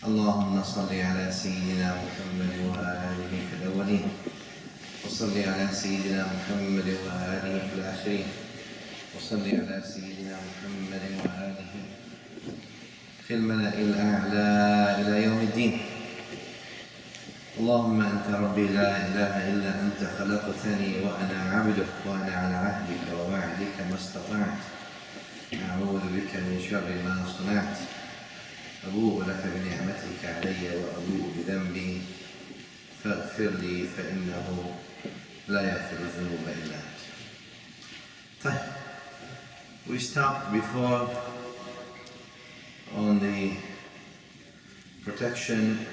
اللهم صل على سيدنا محمد وآله في الأولين وصل على سيدنا محمد وآله في الآخرين وصل على سيدنا محمد وآله في الملأ الأعلى إلى يوم الدين. اللهم أنت ربي لا إله إلا أنت خلقتني وأنا عبدك وأنا على عهدك ووعدك ما استطعت أعوذ بك من شر ما صنعت أبوء لك بنعمتك علي وأبوء بذنبي فاغفر لي فإنه لا يغفر الذنوب إلا أنت. We stopped before on the protection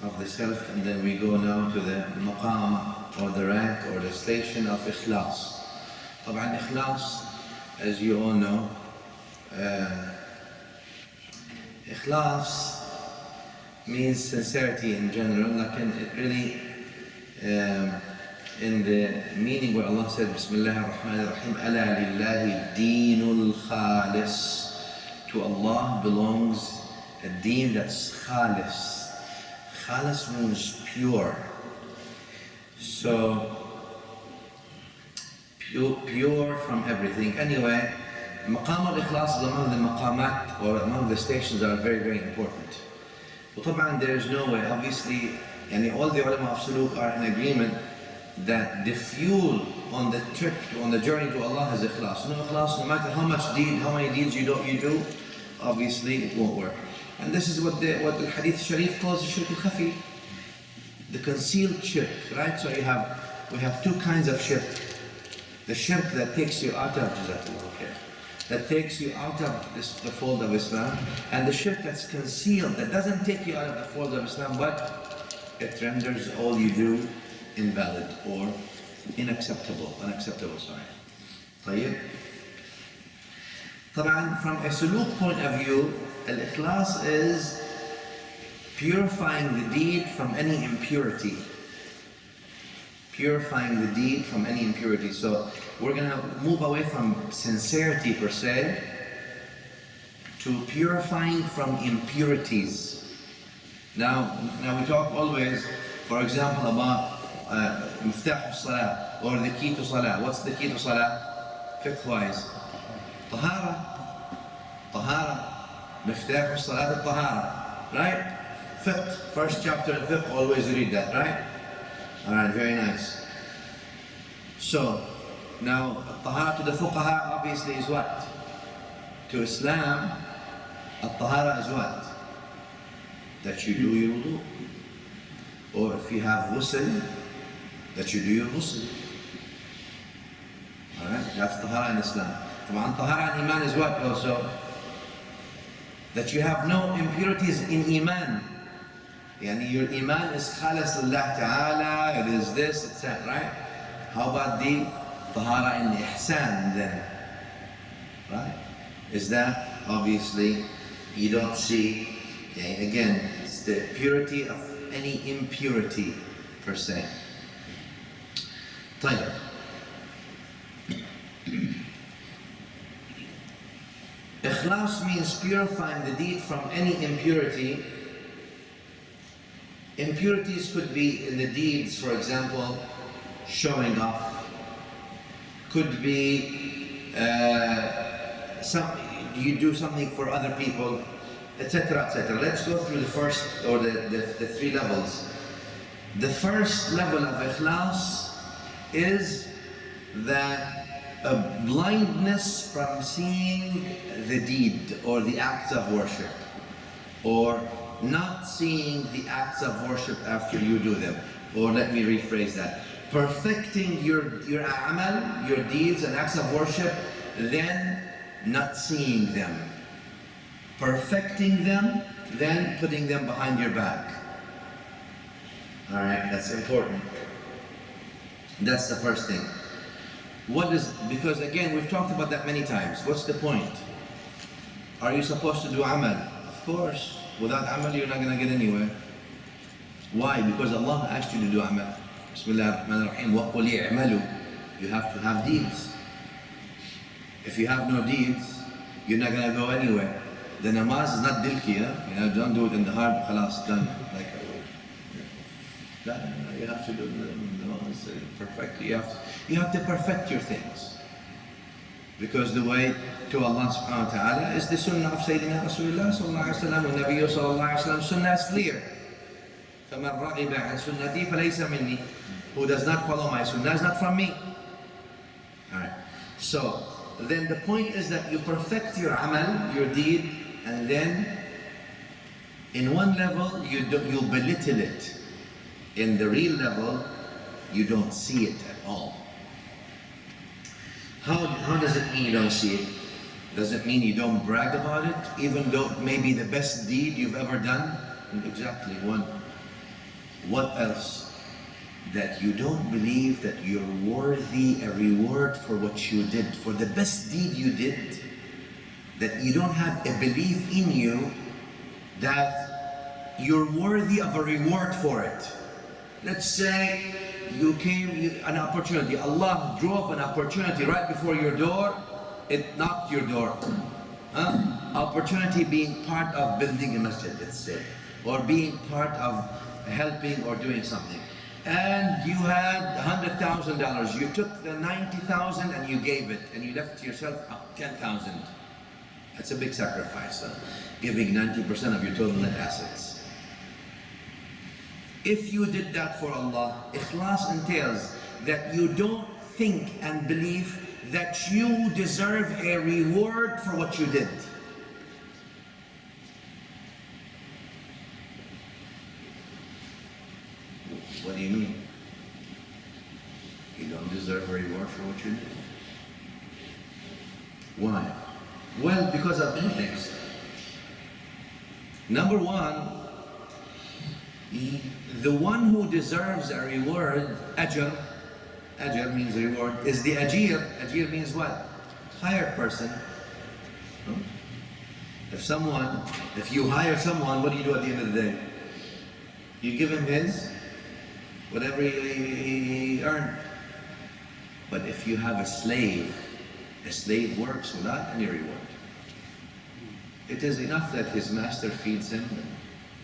of the self, and then we go now to the maqam or the rank or the station of Ikhlas. طبعا Ikhlas, as you all know, Ikhlas means sincerity in general, like it really in the meaning where Allah said Bismillah ar-Rahman ar-Rahim, Ala lillahi deenul khalis. To Allah belongs a deen that's khalis. Khalis means pure. So pure from everything. Anyway, maqam al-Ikhlas is among the maqamat or among the stations that are very, very important. وطبعا there is no way, obviously, all the ulama of suluk are in agreement that the fuel on the trip, on the journey to Allah is Ikhlas. No Ikhlas, no matter how many deeds you do, obviously it won't work. And this is what the Hadith Sharif calls the shirk al-khafi, the concealed shirk, right? So we have two kinds of shirk. The shirk that takes you out of that takes you out of the fold of Islam, and the shirk that's concealed, that doesn't take you out of the fold of Islam, but it renders all you do invalid or unacceptable. طيب. طبعا from a suluk point of view, al-Ikhlas is purifying the deed from any impurity. Purifying the deed from any impurity. So we're going to move away from sincerity per se to purifying from impurities. Now we talk always, for example, about miftah salah or the key to salah. What's the key to salah? Fiqh-wise. Tahara. Miftah salah al-Tahara. Right? Fiqh. First chapter of fiqh, always read that, right? Alright, very nice. So, now, al-Tahara to the fuqaha obviously is what? To Islam, al-Tahara is what? That you do your wudu. Or if you have ghusl, that you do your ghusl. Alright, that's Tahara in Islam. Tahara in Iman is what also? That you have no impurities in Iman. Your Iman is khalis lillah ta'ala, it is this, it's that, right? How about the Tahara in Ihsan then? Right? Is that, obviously, you don't see, again, it's the purity of any impurity per se. طيب. Ikhlas means purifying the deed from any impurity. Impurities could be in the deeds, for example, showing off. Could be you do something for other people, etc., etc. Let's go through the first, or the three levels. The first level of Ikhlas is that a blindness from seeing the deed or the acts of worship, or not seeing the acts of worship after you do them. Or let me rephrase that. Perfecting your amal, your deeds and acts of worship, then not seeing them. Perfecting them, then putting them behind your back. Alright, that's important. That's the first thing. Because again, we've talked about that many times. What's the point? Are you supposed to do amal? Of course. Without amal, you're not going to get anywhere. Why? Because Allah asked you to do amal. Bismillah ar-Rahman ar-Rahim. وَقُلِ اعْمَلُوا. You have to have deeds. If you have no deeds, you're not going to go anywhere. The namaz is not dilki, don't do it in the heart, khalas, done. Like, you have to do the namaz perfectly. You have to perfect your things. Because the way to Allah subhanahu wa ta'ala is the sunnah of Sayyidina Rasulullah sallallahu alayhi wa sallam, and Nabi sallallahu alayhi wa sallam. Sunnah is clear. فَمَنْ رَغِبَ عَنْ سُنَّتِي فَلَيْسَ مِنِّي. Who does not follow my sunnah is not from me. Alright. So, then the point is that you perfect your amal, your deed, and then in one level you belittle it. In the real level, you don't see it at all. How does it mean you don't see it? Does it mean you don't brag about it, even though it may be the best deed you've ever done? Exactly, one. What else? That you don't believe that you're worthy a reward for what you did, for the best deed you did, that you don't have a belief in you that you're worthy of a reward for it. Let's say you came, an opportunity, Allah drove an opportunity right before your door, it knocked your door. Opportunity being part of building a masjid, let's say, or being part of helping or doing something. And you had $100,000, you took the $90,000 and you gave it, and you left yourself $10,000. That's a big sacrifice, giving 90% of your total net assets. If you did that for Allah, Ikhlas entails that you don't think and believe that you deserve a reward for what you did. What do you mean? You don't deserve a reward for what you did? Why? Well, because of many things. Number one, the one who deserves a reward, ajr means reward, is the ajir. Ajir means what? Hired person. If you hire someone, what do you do at the end of the day? You give him his, whatever he earned. But if you have a slave works without any reward. It is enough that his master feeds him and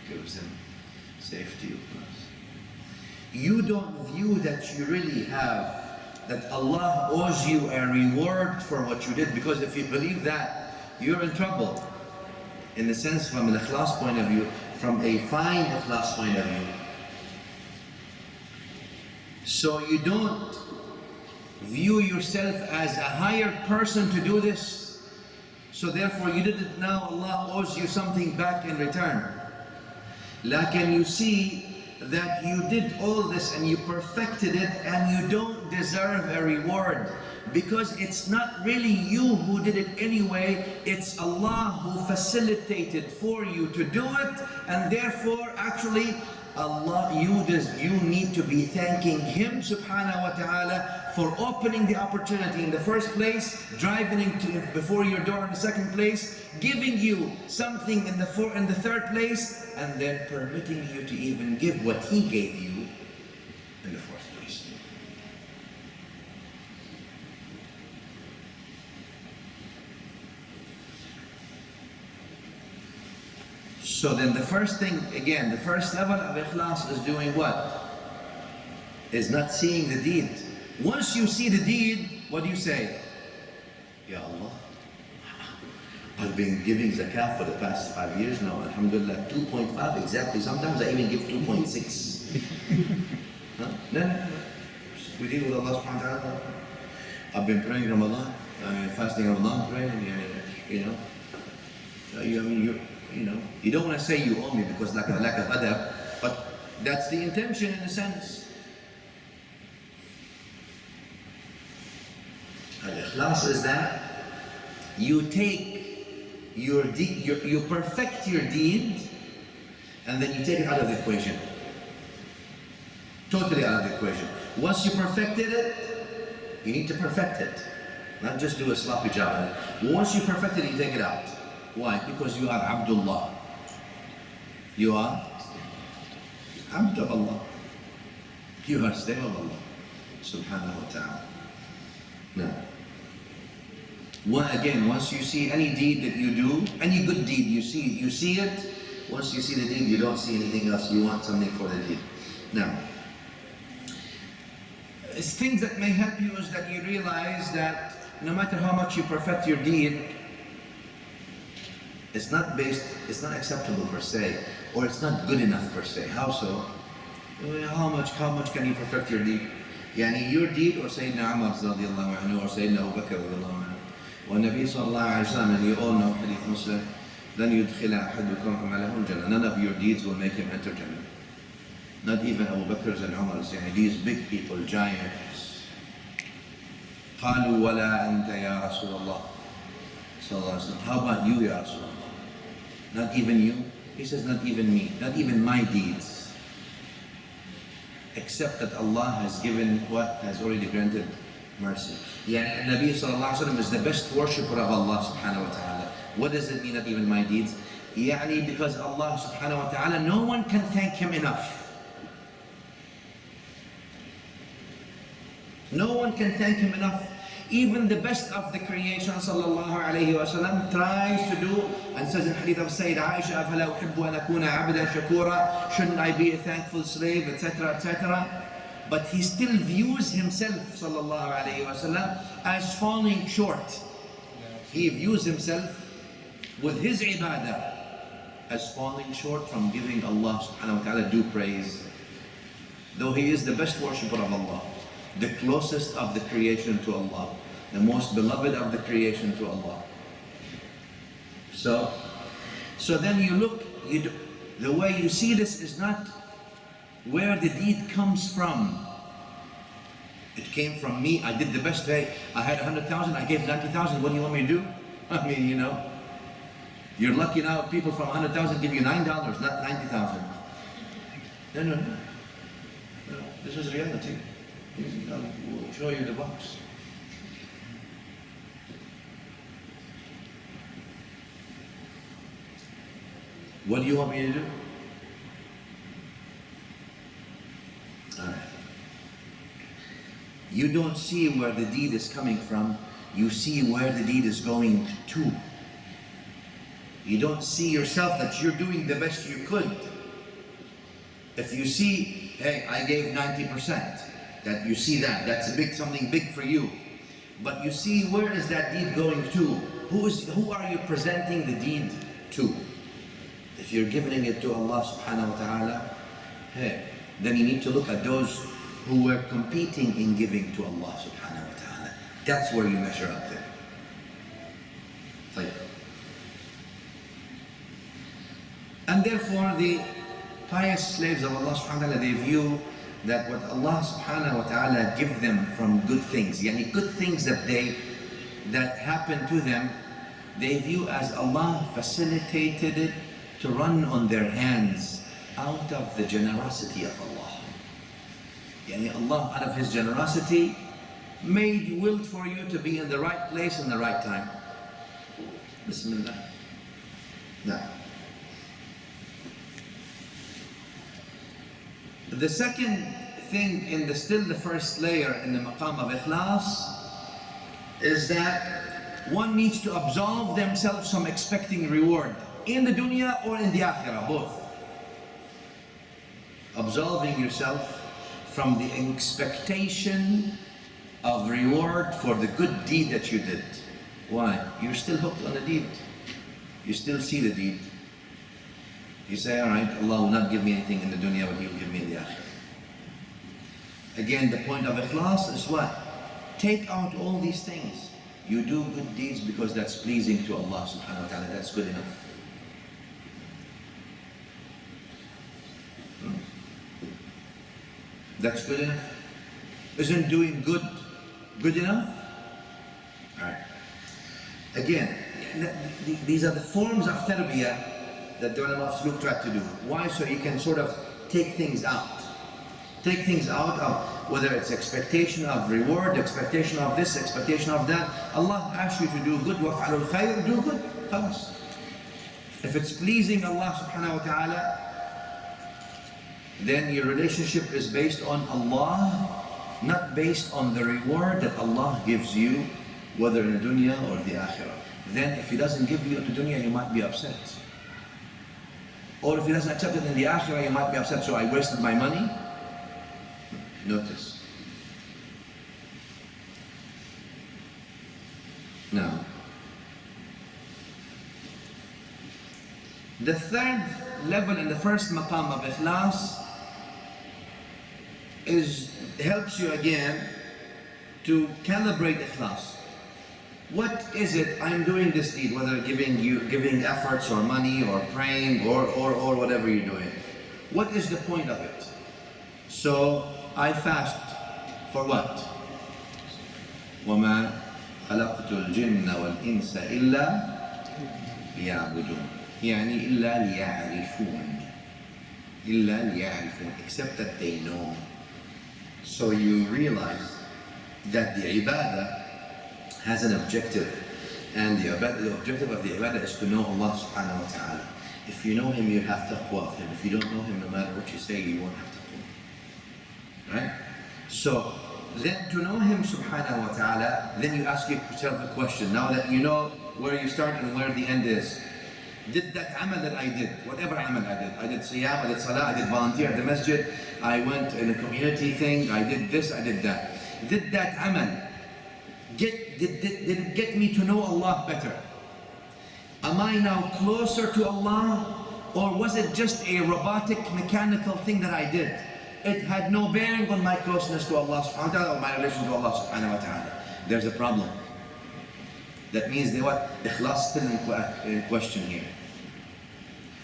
gives him safety. You don't view that you really have, that Allah owes you a reward for what you did, because if you believe that, you're in trouble. In the sense, from an Ikhlas point of view, from a fine Ikhlas point of view. So you don't view yourself as a higher person to do this, so therefore you did it now, Allah owes you something back in return. Lakin you see that you did all this and you perfected it and you don't deserve a reward, because it's not really you who did it anyway, it's Allah who facilitated for you to do it, and therefore actually Allah, you need to be thanking Him subhanahu wa ta'ala for opening the opportunity in the first place, driving it before your door in the second place, giving you something in the third place, and then permitting you to even give what He gave you in the fourth place. So then the first thing, again, the first level of Ikhlas is doing what? Is not seeing the deed. Once you see the deed, what do you say? Ya Allah, I've been giving zakah for the past 5 years now, alhamdulillah, 2.5 exactly. Sometimes I even give 2.6. No. We deal with Allah subhanahu wa ta'ala. I've been praying Ramadan, fasting Ramadan, praying, you don't want to say you owe me because lack of adab, but that's the intention in a sense. Al-Ikhlas is that you take your deed, you perfect your deed, and then you take it out of the equation. Totally out of the equation. Once you perfected it, you need to perfect it. Not just do a sloppy job. Once you perfect it, you take it out. Why? Because you are Abdullah. You are Abd of Allah. You are slave of Allah subhanahu wa ta'ala. Now, Again, once you see any deed that you do, any good deed you see it. Once you see the deed, you don't see anything else. You want something for the deed. Now, it's things that may help you is that you realize that no matter how much you perfect your deed, it's not acceptable per se, or it's not good enough per se. How so? How much can you perfect your deed? يعني your deed, or Sayyidina Umar radiallahu anhu, or Sayyidina Abu Bakr radiallahu anhu. والنبي صلى الله عليه وسلم, and you all know hadith Muslim, لن يدخل أحدكم عمله الجنة. None of your deeds will make him enter Jannah. Not even Abu Bakr's and Umar's. يعني these big people, giants. قالوا ولا أنت يا رسول الله صلى الله عليه وسلم. How about you, ya Rasulullah? Not even you? He says, not even me, not even my deeds. Except that Allah has given what has already granted mercy. Yeah, Nabi sallallahu alaihi wasallam is the best worshipper of Allah subhanahu wa ta'ala. What does it mean, not even my deeds? Yani because Allah subhanahu wa ta'ala, no one can thank him enough. No one can thank him enough. Even the best of the creation sallallahu alayhi wa sallam tries to do, and says in hadith of Sayyidah Aisha, أَفَلَا أُحِبُّ أَنْ أَكُونَ عَبْدًا شَكُورًا, shouldn't I be a thankful slave, etc., etc. But he still views himself sallallahu alayhi wa sallam as falling short. He views himself with his ibadah as falling short from giving Allah subhanahu wa ta'ala due praise. Though he is the best worshipper of Allah, the closest of the creation to Allah, the most beloved of the creation to Allah. So then you look, the way you see this is not where the deed comes from. It came from me, I did the best. Hey, I had 100,000, I gave 90,000, what do you want me to do? I mean, you know, you're lucky now if people from 100,000 give you $9, not 90,000. No. This is reality. We'll show you the box. What do you want me to do? Alright. You don't see where the deed is coming from, you see where the deed is going to. You don't see yourself that you're doing the best you could. If you see, hey, I gave 90%, that you see that's something big for you. But you see, where is that deed going to? Who are you presenting the deed to? If you're giving it to Allah subhanahu wa ta'ala, hey, then you need to look at those who were competing in giving to Allah subhanahu wa ta'ala. That's where you measure up there. And therefore the pious slaves of Allah subhanahu wa ta'ala, they view that what Allah subhanahu wa ta'ala give them from good things, yani good things that happen to them, they view as Allah facilitated it to run on their hands out of the generosity of Allah. Yani Allah, out of His generosity, willed for you to be in the right place in the right time. Bismillah. Now, the second thing in still the first layer in the maqam of Ikhlas is that one needs to absolve themselves from expecting reward in the dunya or in the akhirah, both. Absolving yourself from the expectation of reward for the good deed that you did. Why? You're still hooked on the deed. You still see the deed. You say, alright, Allah will not give me anything in the dunya, but He will give me in the akhirah. Again, the point of Ikhlas is what? Take out all these things. You do good deeds because that's pleasing to Allah subhanahu wa ta'ala. That's good enough. That's good enough. Isn't doing good enough? Alright. Again, these are the forms of tarbiyah that the ulama of suluk try to do. Why? So you can sort of take things out. Take things out of whether it's expectation of reward, expectation of this, expectation of that. Allah asks you to do good, وَفْعَلُوا الْخَيْرِ, do good. خلاص. If it's pleasing Allah subhanahu wa ta'ala, then your relationship is based on Allah, not based on the reward that Allah gives you whether in the dunya or the akhirah. Then if he doesn't give you in the dunya, you might be upset. Or if he doesn't accept it in the akhirah, you might be upset, so I wasted my money. Notice. Now, the third level in the first maqam of Ikhlas helps you again to calibrate Ikhlas. What is it I'm doing this deed, whether giving efforts or money or praying or whatever you're doing. What is the point of it? So I fast for what? وَمَا خَلَقْتُ الْجِنَّ وَالْإِنسَ إِلَّا لِيَعْبُدُونَ يعني إِلَّا لِيَعْرِفُونَ إِلَّا لِيَعْرِفُونَ, except that they know. So you realize that the ibadah has an objective, and the objective of the ibadah is to know Allah subhanahu wa ta'ala. If you know Him, you have taqwa of Him. If you don't know Him, no matter what you say, you won't have taqwa. Right? So, then to know Him subhanahu wa ta'ala, then you ask yourself a question. Now that you know where you start and where the end is, did that amal that I did, whatever amal I did siyam, I did salah, I did volunteer at the masjid, I went in a community thing, I did this, I did that. Did that amal, did it get me to know Allah better? Am I now closer to Allah? Or was it just a robotic, mechanical thing that I did? It had no bearing on my closeness to Allah subhanahu wa ta'ala or my relation to Allah subhanahu wa ta'ala. There's a problem. That means that what? Ikhlas still in question here.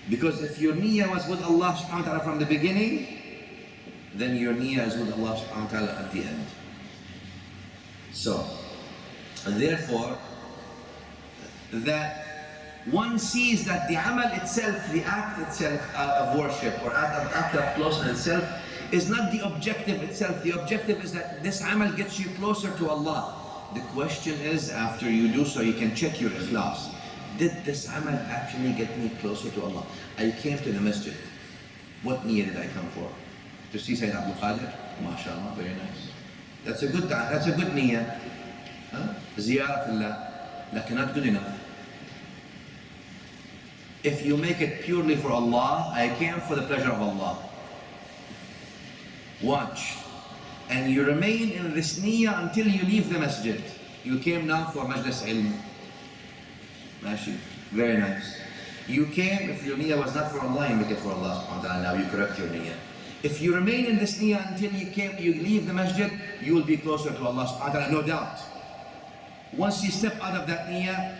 Because if your niyyah was with Allah subhanahu wa ta'ala from the beginning, then your niyyah is with Allah subhanahu wa ta'ala at the end. So, therefore, that one sees that the amal itself, the act itself of worship or act of closeness itself is not the objective itself. The objective is that this amal gets you closer to Allah. The question is, after you do so, you can check your ikhlas. Did this amal actually get me closer to Allah? I came to the masjid. What niyyah did I come for? To see Sayyid Abdul Qadir? MashaAllah, very nice. That's a good niyyah. Ziyarah fillah. But not good enough. If you make it purely for Allah, I came for the pleasure of Allah. Watch. And you remain in this niyyah until you leave the masjid. You came now for majlis ilm. Mashi. Very nice. You came, if your niyyah was not for Allah, you make it for Allah subhanahu wa ta'ala. Now you correct your niyyah. If you remain in this niyyah until you leave the masjid, you will be closer to Allah subhanahu wa ta'ala, no doubt. Once you step out of that niyyah,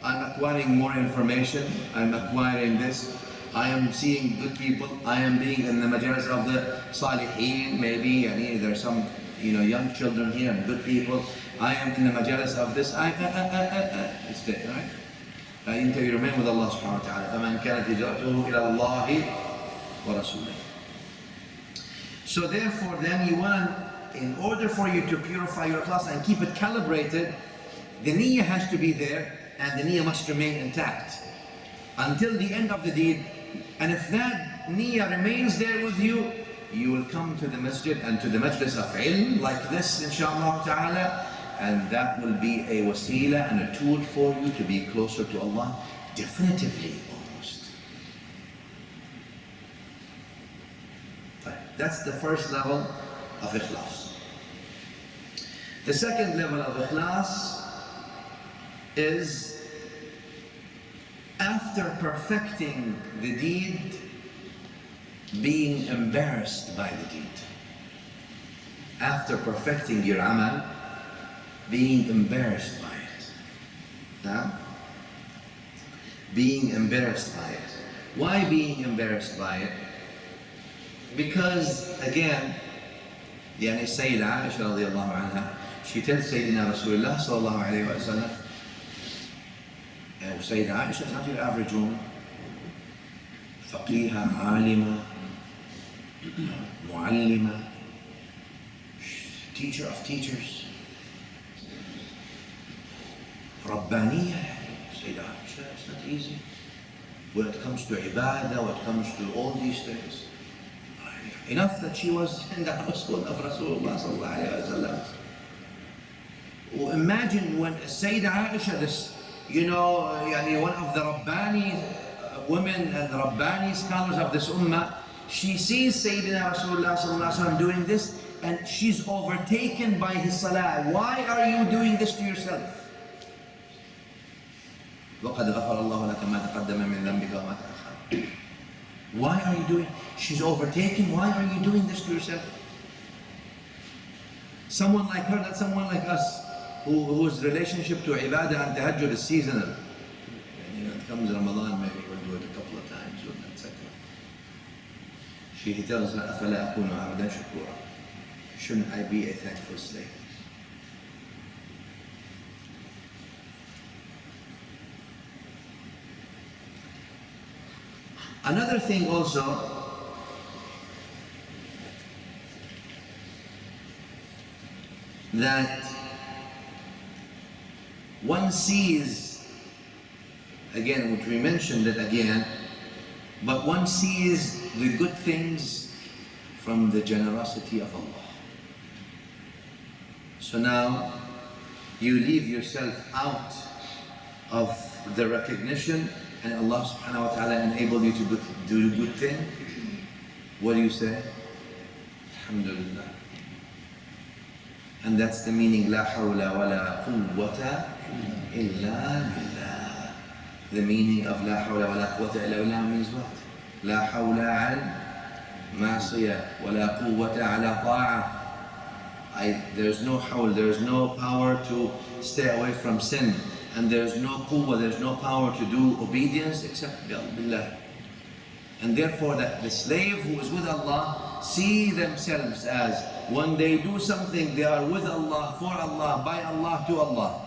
I'm acquiring more information, I'm acquiring this, I am seeing good people, I am being in the majalis of the salihin, maybe, there are some young children here and good people, I am in the majalis of this, it's it, right? Until you remain with Allah subhanahu wa ta'ala. فَمَنْ كَانَتْ هِجْرَتُهُ إِلَى اللَّهِ وَرَسُولِهِ. So therefore then you want to, in order for you to purify your ikhlas and keep it calibrated, the niyyah has to be there and the niyyah must remain intact until the end of the deed. And if that niyyah remains there with you, you will come to the masjid and to the majlis of ilm like this, inshaAllah ta'ala, and that will be a wasila and a tool for you to be closer to Allah, definitively almost. That's the first level of ikhlas. The second level of ikhlas is after perfecting the deed, being embarrassed by the deed. After perfecting your amal, being embarrassed by it. Now, being embarrassed by it. Why being embarrassed by it? Because again, Sayyidah Aisha radiallahu anha, she tells Sayyidina Rasulullah sallallahu alayhi wa sallam, Sayyidah Aisha is not your average woman. Faqiha, alima, muallima, teacher of teachers. Rabbaniya, Sayyidah Aisha, it's not easy. When it comes to ibadah, when it comes to all these things. Enough that she was in the household of Rasulullah sallallahu alayhi wa sallam. Imagine when Sayyida Aisha, this, يعني one of the Rabbani women and Rabbani scholars of this ummah, she sees Sayyidina Rasulullah sallallahu alaihi wasallam doing this, and she's overtaken by his salah. Why are you doing this to yourself? وَقَدْ غَفَرَ اللَّهُ لَكَ مَا تَقَدَّمَ مِنْ ذَنْبِكَ وَمَا تَأَخَّرَ. Why are you doing? She's overtaken. Why are you doing this to yourself? Someone like her, not someone like us, whose relationship to ibadah and tahajjud is seasonal. It comes Ramadan, maybe we'll do it a couple of times, etc. He tells her, أَفَلَا أَكُونُ عَبْدًا شَكُورًا. Shouldn't I be a thankful slave? Another thing also, that one sees, again, which we mentioned it again, but one sees the good things from the generosity of Allah. So now you leave yourself out of the recognition, and Allah subhanahu wa ta'ala enable you to do a good thing. What do you say? Alhamdulillah. And that's the meaning, La hawla wa la quwwata illa billah. The meaning of La hawla wa la quwwata illa billah means what? La hawla an ma'siyah wa la quwwata ala ta'ah. There's no hawl, there's no power to stay away from sin. And there's no quwwah, there's no power to do obedience except billah. And therefore that the slave who is with Allah see themselves as when they do something, they are with Allah, for Allah, by Allah, to Allah.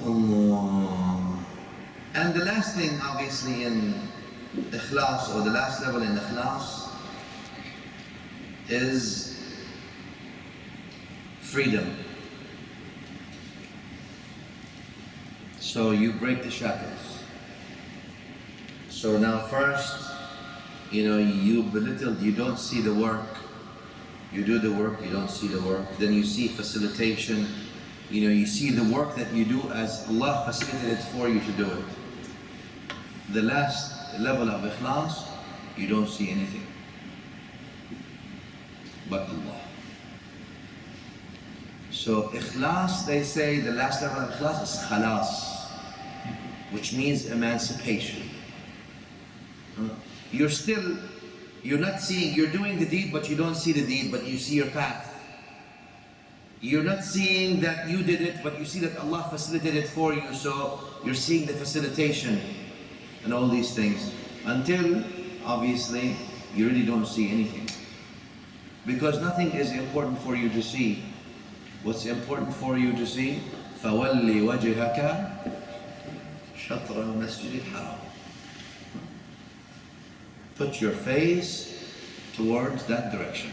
Allah. And the last thing, obviously, in Ikhlas, or the last level in Ikhlas, is freedom. So you break the shackles. So now first, you belittled, you don't see the work. You do the work, you don't see the work. Then you see facilitation. You see the work that you do as Allah facilitated for you to do it. The last level of Ikhlas, you don't see anything but Allah. So Ikhlas, they say, the last level of Ikhlas is khalas, which means emancipation. You're not seeing, you're doing the deed, but you don't see the deed, but you see your path. You're not seeing that you did it, but you see that Allah facilitated it for you, so you're seeing the facilitation and all these things. Until, obviously, you really don't see anything. Because nothing is important for you to see. What's important for you to see? فَوَلِّ وَجْهَكَ شَطْرَ الْمَسْجِدِ الْحَرَامِ. Put your face towards that direction.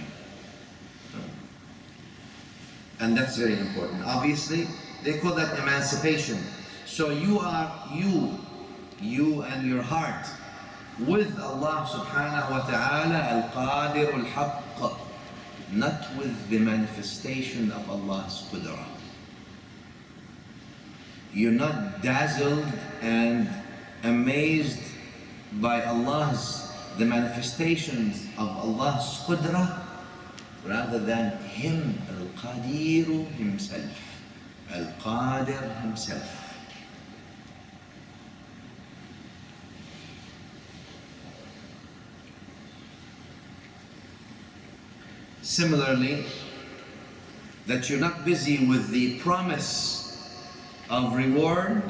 And that's very important. Obviously, they call that emancipation. So you are you and your heart with Allah subhanahu wa ta'ala al-qadir al-haqq, not with the manifestation of Allah's qudra. You're not dazzled and amazed by the manifestations of Allah's qudra, rather than Him, al-qadir himself, al-qadir himself. Similarly, that you're not busy with the promise of reward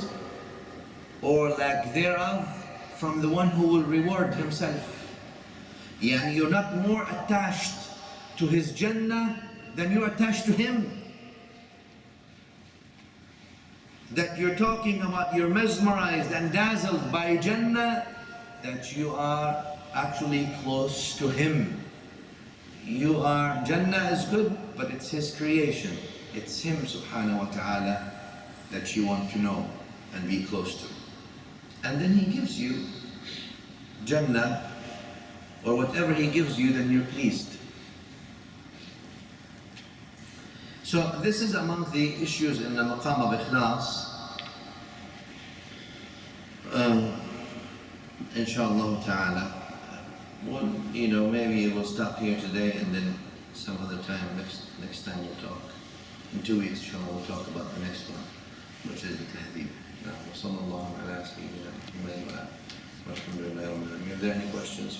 or lack thereof from the one who will reward himself. Yani you're not more attached to his Jannah than you're attached to him. That you're talking about, you're mesmerized and dazzled by Jannah, that you are actually close to him. Jannah is good, but it's his creation. It's him subhanahu wa ta'ala that you want to know and be close to. And then He gives you Jannah, or whatever He gives you, then you're pleased. So this is among the issues in the maqam of Ikhlas. Inshallah ta'ala. Maybe we'll stop here today, and then some other time, next time we'll talk. In 2 weeks, inshallah, we'll talk about the next one, which is the Tahdib. وصلى الله على سيدنا محمد وعلى آله وصحبه. Are there any questions?